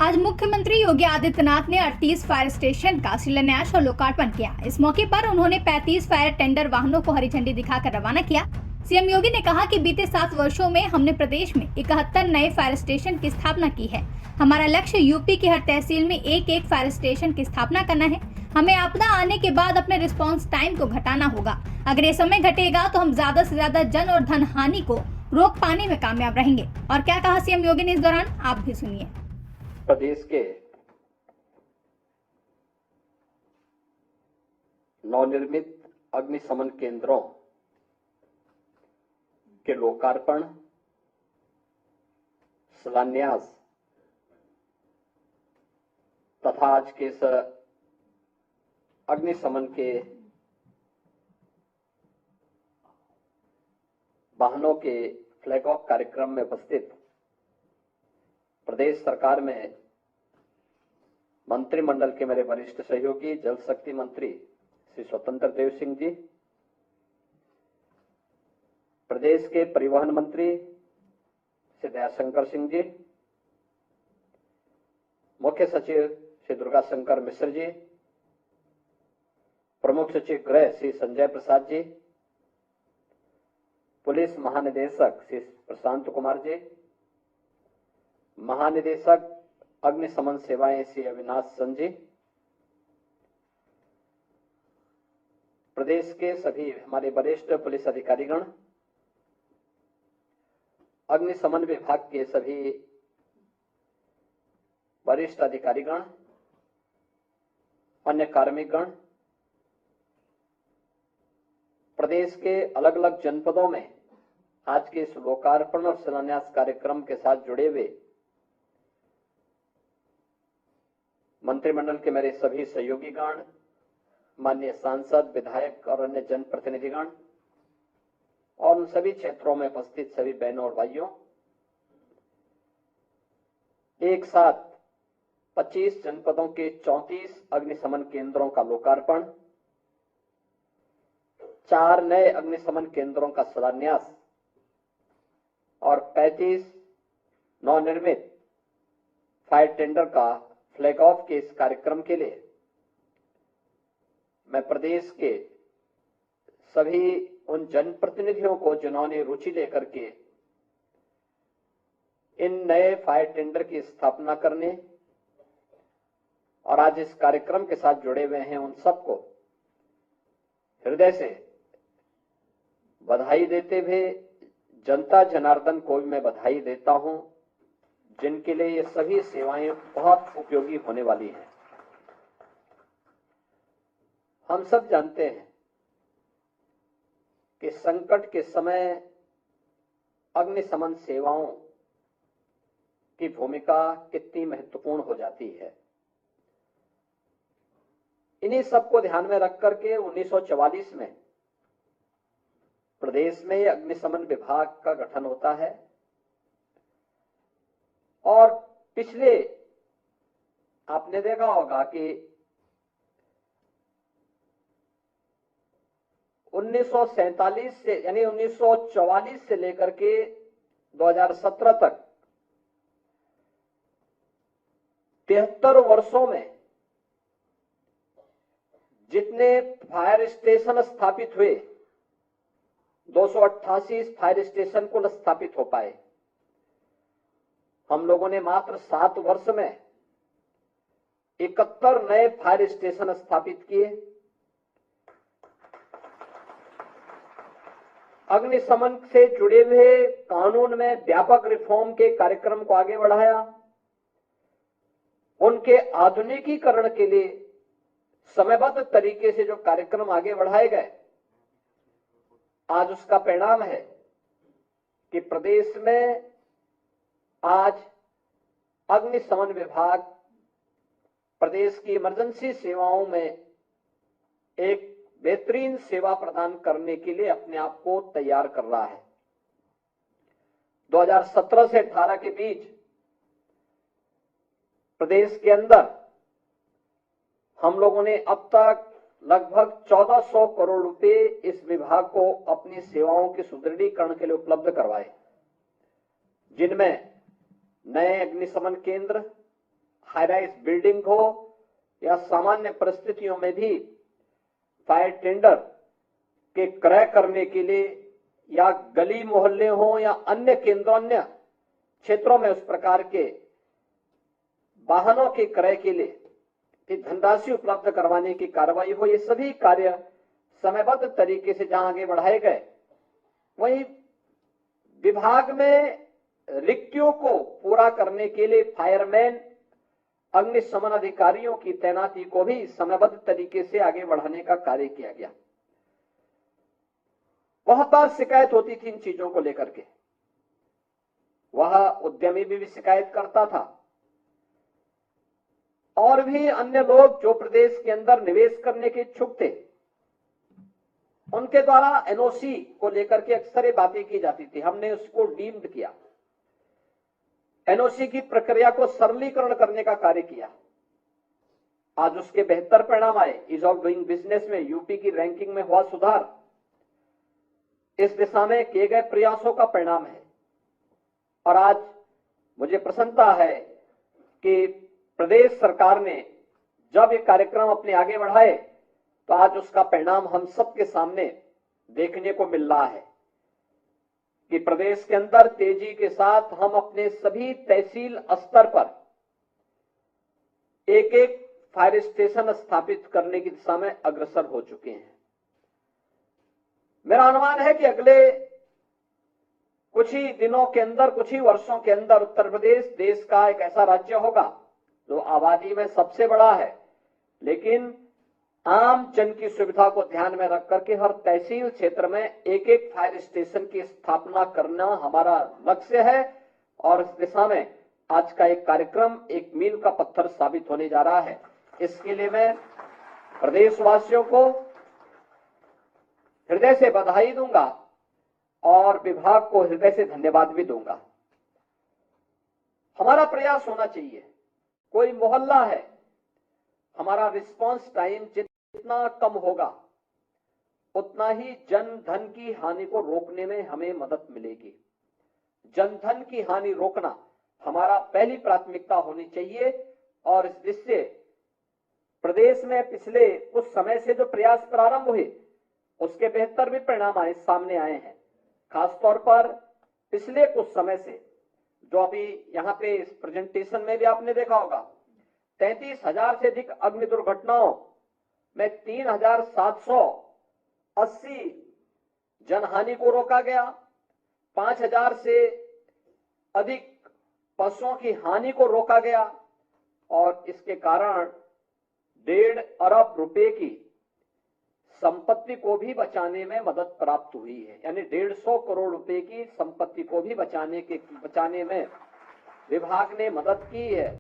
आज मुख्यमंत्री योगी आदित्यनाथ ने 38 फायर स्टेशन का शिलान्यास और लोकार्पण किया। इस मौके पर उन्होंने 35 फायर टेंडर वाहनों को हरी झंडी दिखाकर रवाना किया। सीएम योगी ने कहा कि बीते 7 वर्षों में हमने प्रदेश में 71 नए फायर स्टेशन की स्थापना की है। हमारा लक्ष्य यूपी की हर तहसील में एक फायर स्टेशन की स्थापना करना है। हमें आपदा आने के बाद अपने रिस्पांस टाइम को घटाना होगा। अगर ये समय घटेगा तो हम ज्यादा से ज्यादा जन और धन हानि को रोक पाने में कामयाब रहेंगे। और क्या कहा सीएम योगी ने इस दौरान, आप भी सुनिए। प्रदेश के नवनिर्मित अग्निशमन केंद्रों के लोकार्पण, शिलान्यास तथा आज के इस अग्निशमन के वाहनों के फ्लैग ऑफ कार्यक्रम में उपस्थित प्रदेश सरकार में मंत्रिमंडल के मेरे वरिष्ठ सहयोगी जल शक्ति मंत्री श्री स्वतंत्र देव सिंह जी, प्रदेश के परिवहन मंत्री श्री दयाशंकर सिंह जी, मुख्य सचिव श्री दुर्गा शंकर मिश्र जी, प्रमुख सचिव गृह श्री संजय प्रसाद जी, पुलिस महानिदेशक श्री प्रशांत कुमार जी, महानिदेशक अग्निशमन सेवाएं श्री अविनाश सन जी, प्रदेश के सभी हमारे वरिष्ठ पुलिस अधिकारीगण, अग्निशमन विभाग के सभी वरिष्ठ अधिकारीगण, अन्य कार्मिकगण, प्रदेश के अलग अलग जनपदों में आज के इस लोकार्पण और शिलान्यास कार्यक्रम के साथ जुड़े हुए मंत्रिमंडल के मेरे सभी सहयोगीगण, माननीय सांसद, विधायक और अन्य जनप्रतिनिधिगण और उन सभी क्षेत्रों में उपस्थित सभी बहनों और भाइयों, एक साथ 25 जनपदों के 34 अग्निशमन केंद्रों का लोकार्पण, 4 नए अग्निशमन केंद्रों का शिलान्यास और 35 नवनिर्मित फायर टेंडर का फ्लैग ऑफ के इस कार्यक्रम के लिए मैं प्रदेश के सभी उन जनप्रतिनिधियों को जिन्होंने रुचि लेकर के इन नए फायर टेंडर की स्थापना करने और आज इस कार्यक्रम के साथ जुड़े हुए हैं, उन सबको हृदय से बधाई देते हुए जनता जनार्दन को भी मैं बधाई देता हूं, जिनके लिए ये सभी सेवाएं बहुत उपयोगी होने वाली हैं। हम सब जानते हैं कि संकट के समय अग्निशमन सेवाओं की भूमिका कितनी महत्वपूर्ण हो जाती है। इन्हीं सबको ध्यान में रख करके 1944 में प्रदेश में अग्निशमन विभाग का गठन होता है और पिछले आपने देखा होगा कि 1947 से यानी 1944 से लेकर के 2017 तक 73 वर्षों में जितने फायर स्टेशन स्थापित हुए, 288 फायर स्टेशन कुल स्थापित हो पाए। हम लोगों ने मात्र 7 वर्ष में 71 नए फायर स्टेशन स्थापित किए। अग्निशमन से जुड़े हुए कानून में व्यापक रिफॉर्म के कार्यक्रम को आगे बढ़ाया। उनके आधुनिकीकरण के लिए समयबद्ध तरीके से जो कार्यक्रम आगे बढ़ाए गए, आज उसका परिणाम है कि प्रदेश में आज अग्निशमन विभाग प्रदेश की इमरजेंसी सेवाओं में एक बेहतरीन सेवा प्रदान करने के लिए अपने आप को तैयार कर रहा है। 2017 से 18 के बीच प्रदेश के अंदर हम लोगों ने अब तक लगभग 1400 करोड़ रुपए इस विभाग को अपनी सेवाओं के सुदृढ़ीकरण के लिए उपलब्ध करवाए, जिनमें नए अग्निशमन केंद्र, हाई राइज बिल्डिंग हो या सामान्य परिस्थितियों में भी फायर टेंडर के क्रय करने के लिए या गली मोहल्ले हो या अन्य केंद्रों अन्य क्षेत्रों में उस प्रकार के वाहनों के क्रय के लिए धनराशि उपलब्ध करवाने की कार्रवाई हो, ये सभी कार्य समयबद्ध तरीके से जहां आगे बढ़ाए गए, वहीं विभाग में रिक्तियों को पूरा करने के लिए फायरमैन, अग्निशमन अधिकारियों की तैनाती को भी समयबद्ध तरीके से आगे बढ़ाने का कार्य किया गया। बहुत बार शिकायत होती थी इन चीजों को लेकर के, वह उद्यमी भी शिकायत करता था और भी अन्य लोग जो प्रदेश के अंदर निवेश करने के इच्छुक थे, उनके द्वारा एनओसी को लेकर के अक्सर ये बातें की जाती थी। हमने उसको डीम्ड किया, एनओसी की प्रक्रिया को सरलीकरण करने का कार्य किया। आज उसके बेहतर परिणाम आए। ईज ऑफ डूइंग बिजनेस में यूपी की रैंकिंग में हुआ सुधार, इस दिशा में किए गए प्रयासों का परिणाम है। और आज मुझे प्रसन्नता है कि प्रदेश सरकार ने जब ये कार्यक्रम अपने आगे बढ़ाए तो आज उसका परिणाम हम सबके सामने देखने को मिल रहा है कि प्रदेश के अंदर तेजी के साथ हम अपने सभी तहसील स्तर पर एक एक फायर स्टेशन स्थापित करने की दिशा में अग्रसर हो चुके हैं। मेरा अनुमान है कि अगले कुछ ही दिनों के अंदर, कुछ ही वर्षों के अंदर उत्तर प्रदेश देश का एक ऐसा राज्य होगा जो आबादी में सबसे बड़ा है, लेकिन आम जन की सुविधा को ध्यान में रख करके हर तहसील क्षेत्र में एक एक फायर स्टेशन की स्थापना करना हमारा लक्ष्य है। और इस दिशा में आज का एक कार्यक्रम एक मील का पत्थर साबित होने जा रहा है। इसके लिए मैं प्रदेशवासियों को हृदय से बधाई दूंगा और विभाग को हृदय से धन्यवाद भी दूंगा। हमारा प्रयास होना चाहिए, कोई मोहल्ला है, हमारा रिस्पांस टाइम जितना कम होगा उतना ही जन धन की हानि को रोकने में हमें मदद मिलेगी। जन धन की हानि रोकना हमारा पहली प्राथमिकता होनी चाहिए। और इस दृष्टि प्रदेश में पिछले कुछ समय से जो प्रयास प्रारंभ हुए उसके बेहतर भी परिणाम सामने आए हैं। खासतौर पर पिछले कुछ समय से जो अभी यहाँ पे इस प्रेजेंटेशन में भी आपने देखा होगा, 33,000 से अधिक अग्नि दुर्घटनाओं में 3,780 जनहानि को रोका गया, 5,000 से अधिक पशुओं की हानि को रोका गया और इसके कारण 1.5 अरब रुपए की संपत्ति को भी बचाने में मदद प्राप्त हुई है। यानी 150 करोड़ रुपए की संपत्ति को भी बचाने में विभाग ने मदद की है।